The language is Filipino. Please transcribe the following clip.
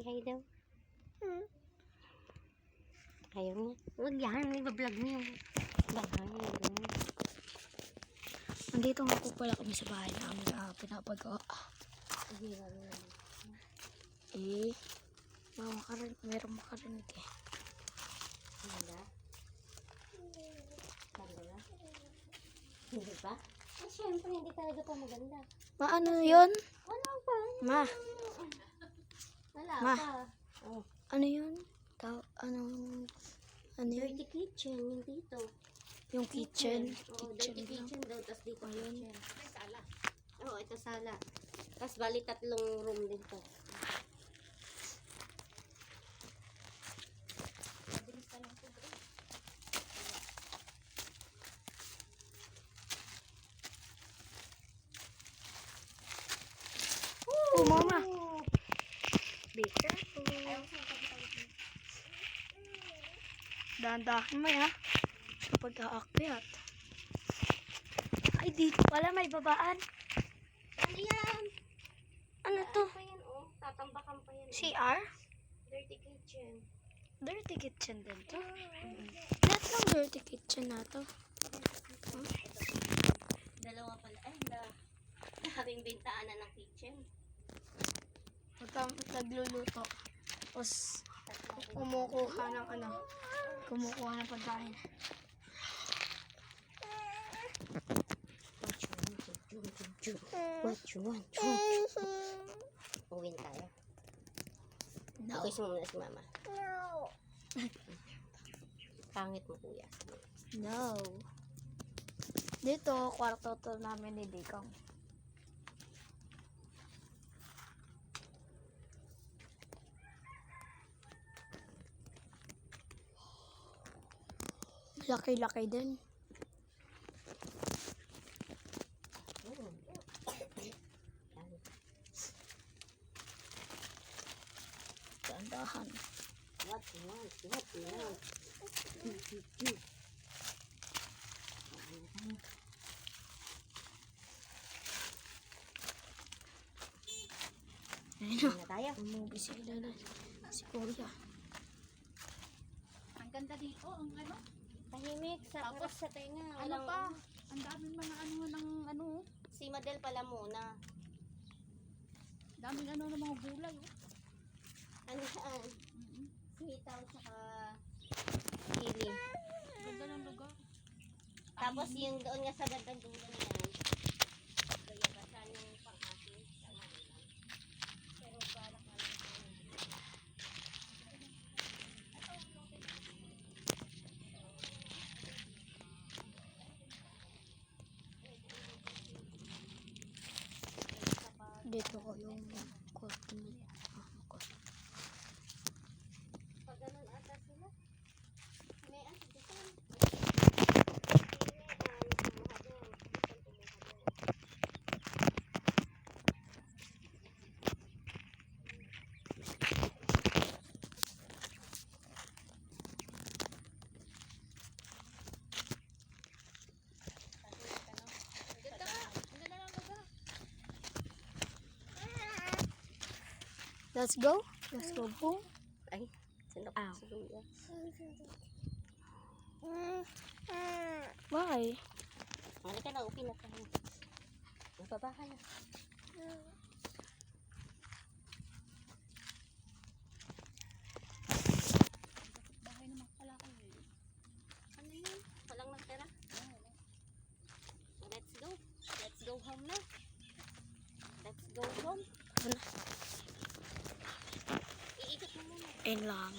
Hi daw. Ayaw niya. Huwag yan. Iba-vlog niyo. Bahay. Nandito nga po pala kami sa bahay namin na pinapagawa. Merong makarinig eh. Wala. Wala. Hindi ba? Siyempre, hindi talaga ito maganda. Ano yun? Wala pa. Ma. Wala Ma. pa. Oh. Ano yun? Ano yun? Dirty kitchen, yung dito. Yung kitchen. Oo, dirty kitchen daw. Tapos dito kitchen. Sala. Oo, ito sala. Tapos bali 3 room din to. Oh, mama. Be careful. Dahan-dahan mo ya. Sa pag-aakyat. Ay, dito pala may babaan. Ano yan? Ano to? Ano pa yan, oh? Tatambakan pa yan. CR? Dirty kitchen. Dirty kitchen din to. Lahat ng dirty kitchen na to. Dalawa pala. Ay, daming bintaanan ng kitchen. Nagluluto. Tapos, kumukuha ng pagkain. What you want? Uwin tayo. No. Okay, sumuna si mama. No. Pangit mo, kuya. No. Dito, kwarto to namin ni Dikong. Laki-laki din. Dahan-dahan. What you want? What you want? Ayun Na tayo. umuwi si Kuya. Ang ganda dito, ang ano? Tahimik sa tapos sa tenga. Ano pa? Ang daming mga ano. Si Madel pala muna. Daming ng mga gulay. Ano saan? Sitaw tsaka chili. Ganda ng lugar. Tapos yung doon nga sa ganda dulo na yan. Kaya ba saan yung pang-asin? Pero para ka lang. Dito ko yung kwarto mo. Pag ganun ata sila. May ano dito. Let's go. Let's go home. Ay, sandok Ow. si Kuya. Why? Ano ka na, upin na tayo. Mababa ka na. Bahay naman pala kayo. Ano yun? Walang natira? Let's go. Let's go home na. Let's go home. Iikot mo muna. And lang.